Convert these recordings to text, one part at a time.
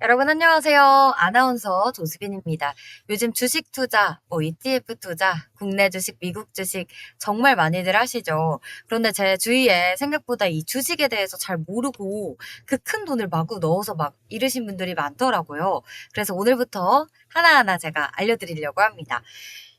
여러분 안녕하세요. 아나운서 조수빈입니다. 요즘 주식 투자, ETF 투자, 국내 주식, 미국 주식 정말 많이들 하시죠. 그런데 제 주위에 생각보다 이 주식에 대해서 잘 모르고 그 큰 돈을 마구 넣어서 막 잃으신 분들이 많더라고요. 그래서 오늘부터 하나하나 제가 알려드리려고 합니다.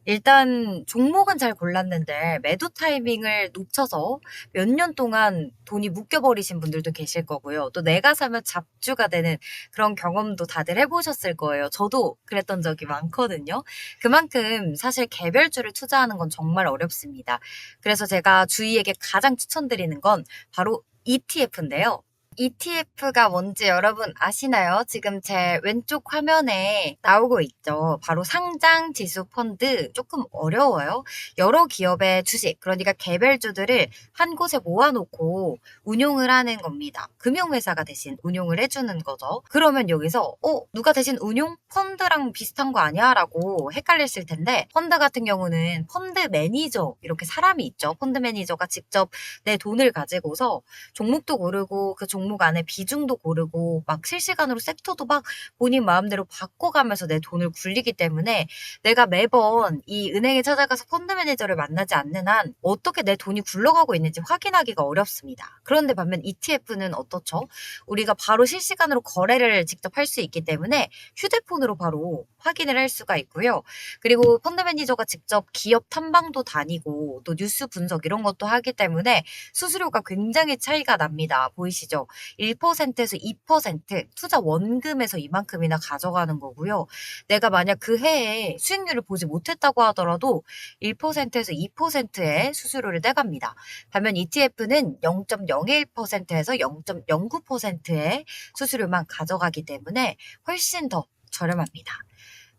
일단 종목은 잘 골랐는데 매도 타이밍을 놓쳐서 몇 년 동안 돈이 묶여버리신 분들도 계실 거고요. 또 내가 사면 잡주가 되는 그런 경험도 다들 해보셨을 거예요. 저도 그랬던 적이 많거든요. 그만큼 사실 개별주를 투자하는 건 정말 어렵습니다. 그래서 제가 주위에게 가장 추천드리는 건 바로 ETF인데요. ETF가 뭔지 여러분 아시나요? 지금 제 왼쪽 화면에 나오고 있죠. 바로 상장 지수 펀드. 조금 어려워요. 여러 기업의 주식, 그러니까 개별주들을 한 곳에 모아놓고 운용을 하는 겁니다. 금융회사가 대신 운용을 해주는 거죠. 그러면 여기서 누가 대신 운용? 펀드랑 비슷한 거 아니야? 라고 헷갈리실 텐데, 펀드 같은 경우는 펀드 매니저, 이렇게 사람이 있죠. 펀드 매니저가 직접 내 돈을 가지고서 종목도 고르고 그 종목 안에 비중도 고르고 막 실시간으로 섹터도 막 본인 마음대로 바꿔가면서 내 돈을 굴리기 때문에 내가 매번 이 은행에 찾아가서 펀드 매니저를 만나지 않는 한 어떻게 내 돈이 굴러가고 있는지 확인하기가 어렵습니다. 그런데 반면 ETF는 어떻죠? 우리가 바로 실시간으로 거래를 직접 할 수 있기 때문에 휴대폰으로 바로 확인을 할 수가 있고요. 그리고 펀드 매니저가 직접 기업 탐방도 다니고 또 뉴스 분석 이런 것도 하기 때문에 수수료가 굉장히 차이가 납니다. 보이시죠? 1%에서 2% 투자 원금에서 이만큼이나 가져가는 거고요. 내가 만약 그 해에 수익률을 보지 못했다고 하더라도 1%에서 2%의 수수료를 떼갑니다. 반면 ETF는 0.01%에서 0.09%의 수수료만 가져가기 때문에 훨씬 더 저렴합니다.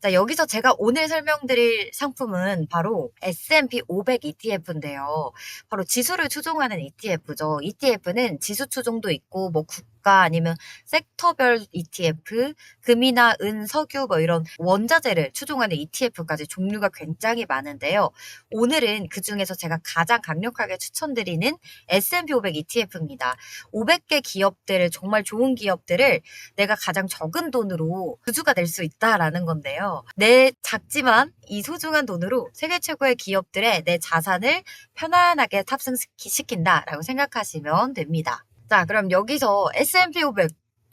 자, 여기서 제가 오늘 설명드릴 상품은 바로 S&P 500 ETF인데요. 바로 지수를 추종하는 ETF죠. ETF는 지수 추종도 있고, 뭐 국가 아니면 섹터별 ETF, 금이나 은, 석유 뭐 이런 원자재를 추종하는 ETF까지 종류가 굉장히 많은데요. 오늘은 그 중에서 제가 가장 강력하게 추천드리는 S&P 500 ETF입니다. 500개 기업들을 정말 좋은 기업들을 내가 가장 적은 돈으로 주주가 될 수 있다라는 건데요. 내 작지만 이 소중한 돈으로 세계 최고의 기업들의 내 자산을 편안하게 탑승시킨다라고 생각하시면 됩니다. 자, 그럼 여기서 S&P 500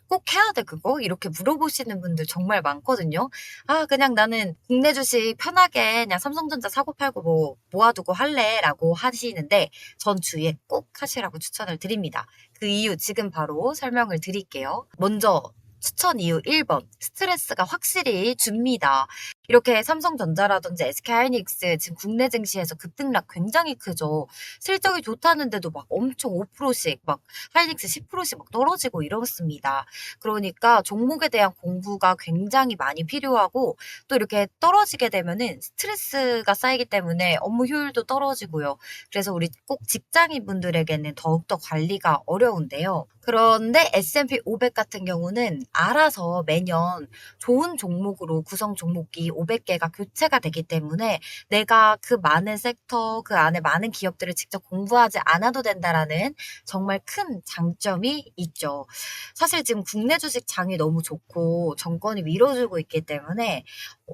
꼭 해야 돼, 그거? 이렇게 물어보시는 분들 정말 많거든요. 아, 그냥 나는 국내 주식 편하게 그냥 삼성전자 사고 팔고 뭐 모아두고 할래 라고 하시는데 전 주위에 꼭 하시라고 추천을 드립니다. 그 이유 지금 바로 설명을 드릴게요. 먼저 추천 이유 1번. 스트레스가 확실히 줍니다. 이렇게 삼성전자라든지 SK하이닉스 지금 국내 증시에서 급등락 굉장히 크죠. 실적이 좋다는데도 막 엄청 5%씩 막 하이닉스 10%씩 막 떨어지고 이렇습니다. 그러니까 종목에 대한 공부가 굉장히 많이 필요하고 또 이렇게 떨어지게 되면은 스트레스가 쌓이기 때문에 업무 효율도 떨어지고요. 그래서 우리 꼭 직장인 분들에게는 더욱더 관리가 어려운데요. 그런데 S&P 500 같은 경우는 알아서 매년 좋은 종목으로 구성 종목이 500개가 교체가 되기 때문에 내가 그 많은 섹터, 그 안에 많은 기업들을 직접 공부하지 않아도 된다라는 정말 큰 장점이 있죠. 사실 지금 국내 주식 장이 너무 좋고 정권이 밀어주고 있기 때문에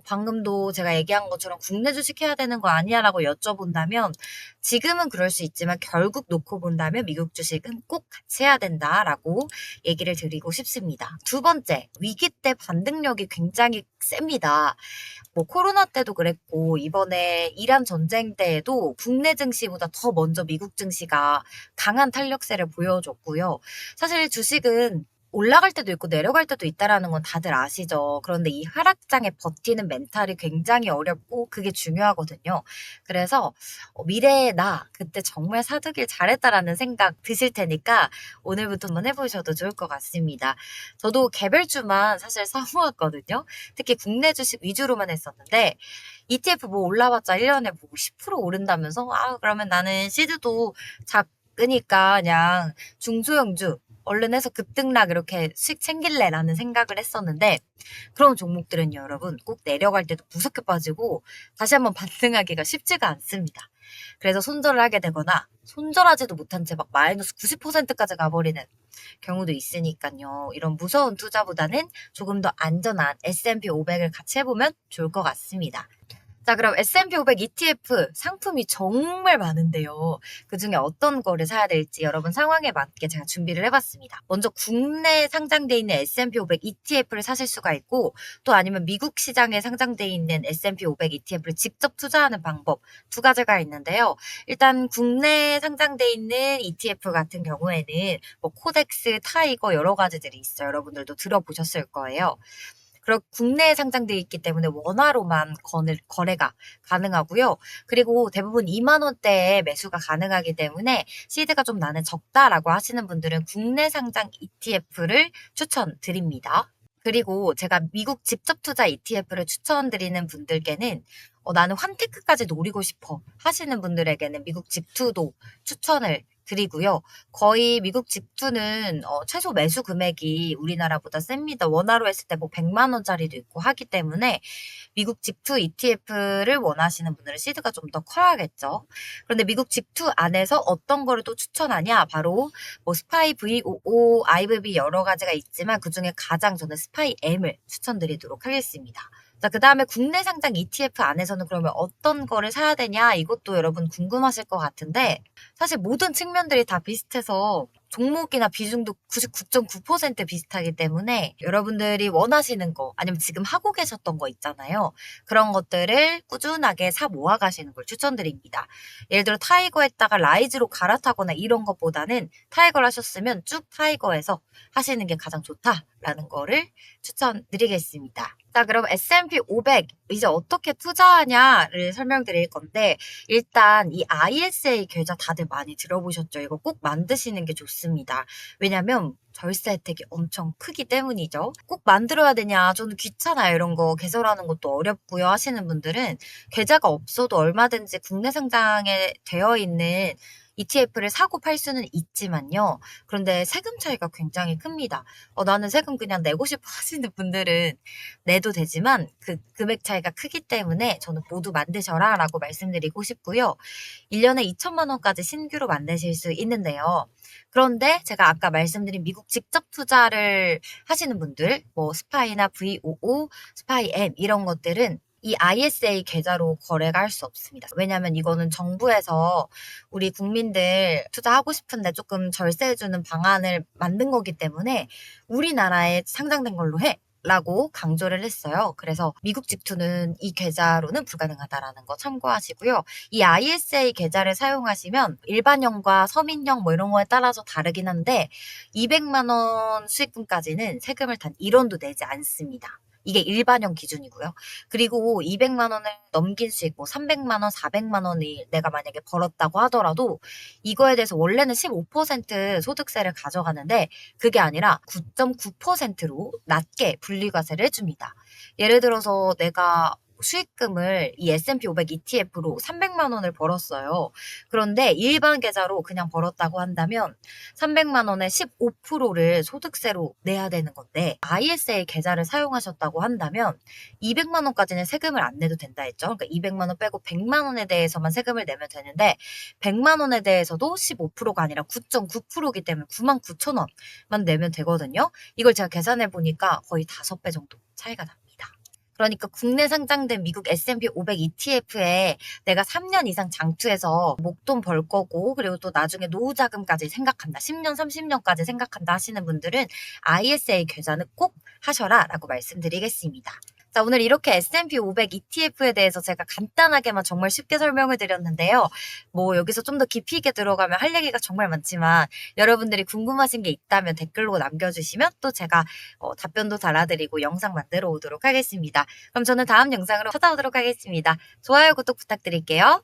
방금도 제가 얘기한 것처럼 국내 주식 해야 되는 거 아니야라고 여쭤본다면 지금은 그럴 수 있지만 결국 놓고 본다면 미국 주식은 꼭 같이 해야 된다라고 얘기를 드리고 싶습니다. 두 번째, 위기 때 반등력이 굉장히 셉니다. 뭐 코로나 때도 그랬고 이번에 이란 전쟁 때에도 국내 증시보다 더 먼저 미국 증시가 강한 탄력세를 보여줬고요. 사실 주식은 올라갈 때도 있고 내려갈 때도 있다라는 건 다들 아시죠. 그런데 이 하락장에 버티는 멘탈이 굉장히 어렵고 그게 중요하거든요. 그래서 미래의 나 그때 정말 사두길 잘했다라는 생각 드실 테니까 오늘부터 한번 해보셔도 좋을 것 같습니다. 저도 개별주만 사실 사모았거든요. 특히 국내 주식 위주로만 했었는데 ETF 뭐 올라봤자 1년에 뭐 10% 오른다면서 그러면 나는 시드도 작으니까 그냥 중소형주 얼른 해서 급등락 이렇게 수익 챙길래라는 생각을 했었는데 그런 종목들은 여러분 꼭 내려갈 때도 무섭게 빠지고 다시 한번 반등하기가 쉽지가 않습니다. 그래서 손절을 하게 되거나 손절하지도 못한 채 막 마이너스 90%까지 가버리는 경우도 있으니까요. 이런 무서운 투자보다는 조금 더 안전한 S&P 500을 같이 해보면 좋을 것 같습니다. 자, 그럼 S&P 500 ETF 상품이 정말 많은데요. 그중에 어떤 거를 사야 될지 여러분 상황에 맞게 제가 준비를 해봤습니다. 먼저 국내에 상장돼 있는 S&P 500 ETF를 사실 수가 있고, 또 아니면 미국 시장에 상장돼 있는 S&P 500 ETF를 직접 투자하는 방법 두 가지가 있는데요. 일단 국내에 상장돼 있는 ETF 같은 경우에는 뭐 코덱스, 타이거 여러 가지들이 있어요. 여러분들도 들어보셨을 거예요. 그리고 국내에 상장되어 있기 때문에 원화로만 거래가 가능하고요. 그리고 대부분 2만 원대에 매수가 가능하기 때문에 시드가 좀 나는 적다라고 하시는 분들은 국내 상장 ETF를 추천드립니다. 그리고 제가 미국 직접 투자 ETF를 추천드리는 분들께는 나는 환테크까지 노리고 싶어 하시는 분들에게는 미국 직투도 추천을 드리고요. 거의 미국 직투는 최소 매수 금액이 우리나라보다 셉니다. 원화로 했을 때 뭐 100만 원짜리도 있고 하기 때문에 미국 직투 ETF를 원하시는 분들은 시드가 좀 더 커야겠죠. 그런데 미국 직투 안에서 어떤 거를 또 추천하냐? 바로 뭐 스파이 V55, IVB 여러 가지가 있지만 그중에 가장 저는 스파이 M을 추천드리도록 하겠습니다. 자, 그 다음에 국내 상장 ETF 안에서는 그러면 어떤 거를 사야 되냐? 이것도 여러분 궁금하실 것 같은데, 사실 모든 측면들이 다 비슷해서 종목이나 비중도 99.9% 비슷하기 때문에 여러분들이 원하시는 거 아니면 지금 하고 계셨던 거 있잖아요. 그런 것들을 꾸준하게 사 모아 가시는 걸 추천드립니다. 예를 들어 타이거 했다가 라이즈로 갈아타거나 이런 것보다는 타이거를 하셨으면 쭉 타이거에서 하시는 게 가장 좋다라는 거를 추천드리겠습니다. 자, 그럼 S&P 500 이제 어떻게 투자하냐를 설명드릴 건데, 일단 이 ISA 계좌 다들 많이 들어보셨죠? 이거 꼭 만드시는 게 좋습니다. 왜냐면 절세 혜택이 엄청 크기 때문이죠. 꼭 만들어야 되냐? 저는 귀찮아요. 이런 거 개설하는 것도 어렵고요 하시는 분들은 계좌가 없어도 얼마든지 국내 상장에 되어 있는 ETF를 사고 팔 수는 있지만요. 그런데 세금 차이가 굉장히 큽니다. 나는 세금 그냥 내고 싶어 하시는 분들은 내도 되지만 그 금액 차이가 크기 때문에 저는 모두 만드셔라 라고 말씀드리고 싶고요. 1년에 2천만 원까지 신규로 만드실 수 있는데요. 그런데 제가 아까 말씀드린 미국 직접 투자를 하시는 분들, 뭐 스파이나 V55, 스파이 M 이런 것들은 이 ISA 계좌로 거래가 할 수 없습니다. 왜냐하면 이거는 정부에서 우리 국민들 투자하고 싶은데 조금 절세해주는 방안을 만든 거기 때문에 우리나라에 상장된 걸로 해. 라고 강조를 했어요. 그래서 미국 직투는 이 계좌로는 불가능하다라는 거 참고하시고요. 이 ISA 계좌를 사용하시면 일반형과 서민형 뭐 이런 거에 따라서 다르긴 한데 200만 원 수익금까지는 세금을 단 1원도 내지 않습니다. 이게 일반형 기준이고요. 그리고 200만 원을 넘긴 수익, 뭐 300만 원, 400만 원을 내가 만약에 벌었다고 하더라도 이거에 대해서 원래는 15% 소득세를 가져가는데 그게 아니라 9.9%로 낮게 분리과세를 해줍니다. 예를 들어서 내가 수익금을 이 S&P 500 ETF로 300만 원을 벌었어요. 그런데 일반 계좌로 그냥 벌었다고 한다면 300만 원의 15%를 소득세로 내야 되는 건데 ISA 계좌를 사용하셨다고 한다면 200만 원까지는 세금을 안 내도 된다 했죠. 그러니까 200만 원 빼고 100만 원에 대해서만 세금을 내면 되는데 100만 원에 대해서도 15%가 아니라 9.9%이기 때문에 9만 9천 원만 내면 되거든요. 이걸 제가 계산해 보니까 거의 5배 정도 차이가 납니다. 그러니까 국내 상장된 미국 S&P 500 ETF에 내가 3년 이상 장투해서 목돈 벌 거고 그리고 또 나중에 노후 자금까지 생각한다. 10년, 30년까지 생각한다 하시는 분들은 ISA 계좌는 꼭 하셔라 라고 말씀드리겠습니다. 자, 오늘 이렇게 S&P 500 ETF에 대해서 제가 간단하게만 정말 쉽게 설명을 드렸는데요. 뭐 여기서 좀 더 깊이 있게 들어가면 할 얘기가 정말 많지만 여러분들이 궁금하신 게 있다면 댓글로 남겨주시면 또 제가 답변도 달아드리고 영상 만들어 오도록 하겠습니다. 그럼 저는 다음 영상으로 찾아오도록 하겠습니다. 좋아요, 구독 부탁드릴게요.